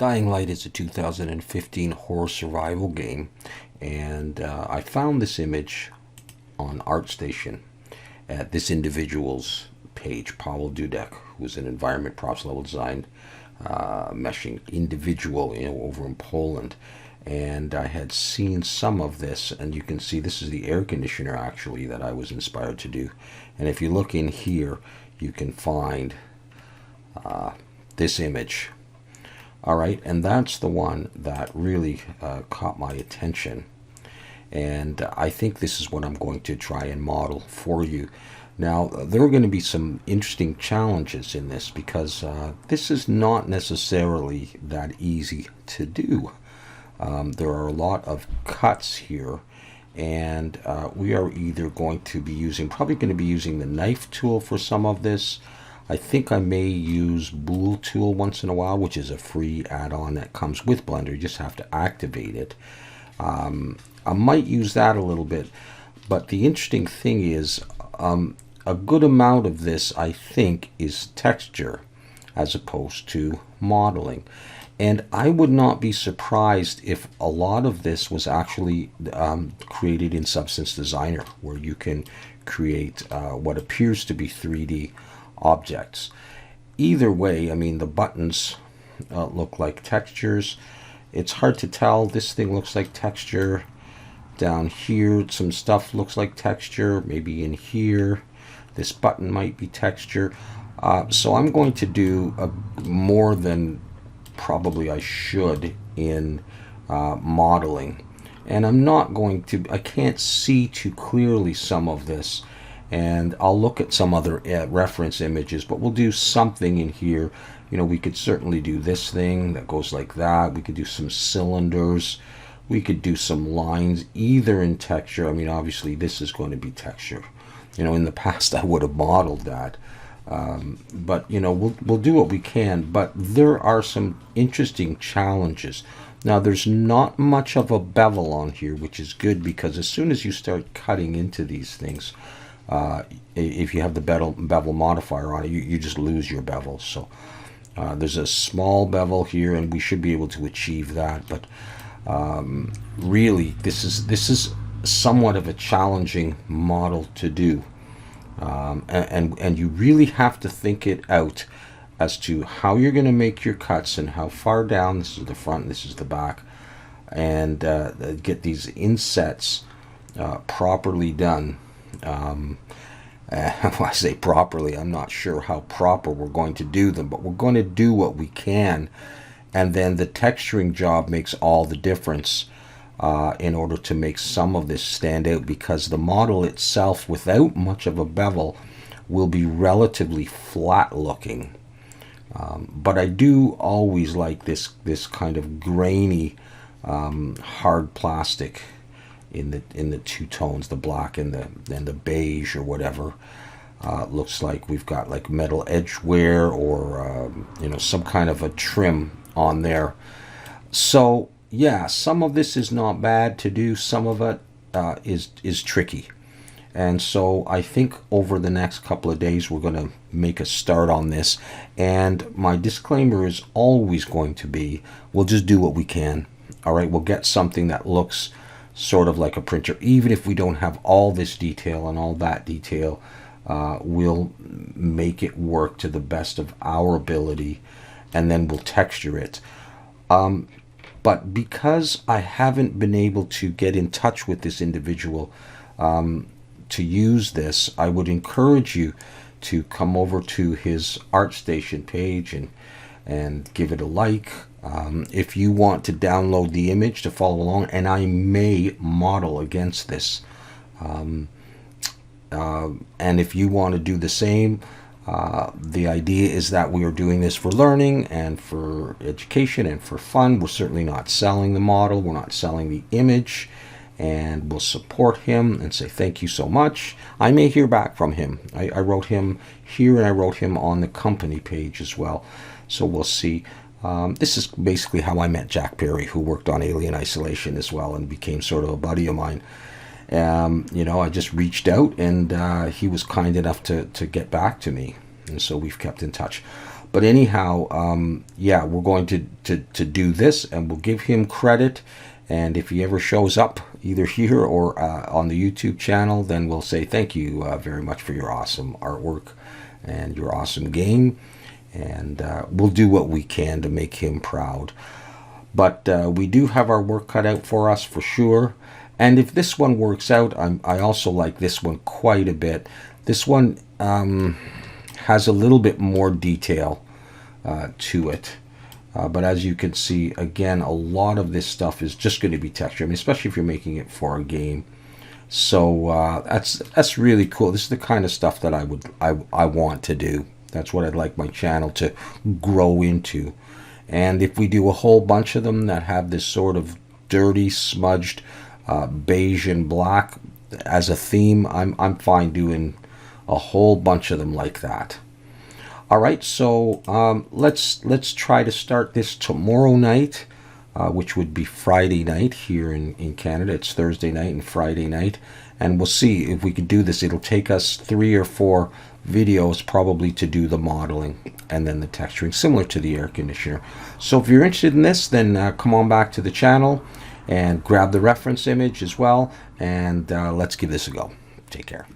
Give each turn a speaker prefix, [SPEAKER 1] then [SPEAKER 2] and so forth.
[SPEAKER 1] Dying Light is a 2015 horror survival game, and I found this image on ArtStation at this individual's page, Pavel Dudek, who's an environment props level design meshing individual, over in Poland. And I had seen some of this, and you can see this is the air conditioner actually that I was inspired to do. And if you look in here, you can find this image. All right, and that's the one that really caught my attention. And I think this is what I'm going to try and model for you. Now, there are going to be some interesting challenges in this because this is not necessarily that easy to do. There are a lot of cuts here, and we are either going to be probably going to be using the knife tool for some of this. I think I may use Bool tool once in a while, which is a free add-on that comes with Blender. You just have to activate it. I might use that a little bit, but the interesting thing is a good amount of this, I think, is texture as opposed to modeling. And I would not be surprised if a lot of this was actually created in Substance Designer, where you can create what appears to be 3D objects. Either way, I mean, the buttons look like textures. It's hard to tell. This thing looks like texture. Down here, some stuff looks like texture. Maybe in here, this button might be texture. So I'm going to do more than probably I should in modeling. And I'm not going to, I can't see too clearly some of this. And I'll look at some other reference images, but we'll do something in here. We could certainly do this thing that goes like that. We could do some cylinders. We could do some lines, either in texture. I mean, obviously, this is going to be texture. In the past, I would have modeled that. But, we'll do what we can. But there are some interesting challenges. Now, there's not much of a bevel on here, which is good because as soon as you start cutting into these things, if you have the bevel modifier on it, you just lose your bevel. So there's a small bevel here, and we should be able to achieve that. But really, this is somewhat of a challenging model to do, and you really have to think it out as to how you're going to make your cuts and how far down. This is the front, this is the back, and get these insets properly done. When I say properly, I'm not sure how proper we're going to do them, but we're going to do what we can, and then the texturing job makes all the difference in order to make some of this stand out, because the model itself, without much of a bevel, will be relatively flat looking. But I do always like this kind of grainy hard plastic in the two tones, the black and the beige or whatever. Looks like we've got like metal edge wear or some kind of a trim on there. So yeah, some of this is not bad to do. Some of it is tricky. And so I think over the next couple of days we're going to make a start on this. And my disclaimer is always going to be, we'll just do what we can. All right, we'll get something that looks sort of like a printer. Even if we don't have all this detail and all that detail, we'll make it work to the best of our ability, and then we'll texture it. But because I haven't been able to get in touch with this individual to use this, I would encourage you to come over to his ArtStation page and give it a like. If you want to download the image to follow along, and I may model against this. And if you want to do the same, the idea is that we are doing this for learning and for education and for fun. We're certainly not selling the model. We're not selling the image. And we'll support him and say thank you so much. I may hear back from him. I wrote him here, and I wrote him on the company page as well. So we'll see. This is basically how I met Jack Perry, who worked on Alien Isolation as well and became sort of a buddy of mine. I just reached out, and he was kind enough to get back to me. And so we've kept in touch. But anyhow, yeah, we're going to do this, and we'll give him credit. And if he ever shows up, either here or on the YouTube channel, then we'll say thank you very much for your awesome artwork and your awesome game. And we'll do what we can to make him proud. But we do have our work cut out for us, for sure. And if this one works out, I also like this one quite a bit. This one has a little bit more detail to it. But as you can see, again, a lot of this stuff is just going to be texture. I mean, especially if you're making it for a game. So that's really cool. This is the kind of stuff that I want to do. That's what I'd like my channel to grow into. And if we do a whole bunch of them that have this sort of dirty, smudged beige and black as a theme, I'm fine doing a whole bunch of them like that. All right, so let's try to start this tomorrow night, which would be Friday night here in Canada. It's Thursday night and Friday night, and we'll see if we can do this. It'll take us 3 or 4 videos probably to do the modeling and then the texturing, similar to the air conditioner. So if you're interested in this, then come on back to the channel and grab the reference image as well, and let's give this a go. Take care.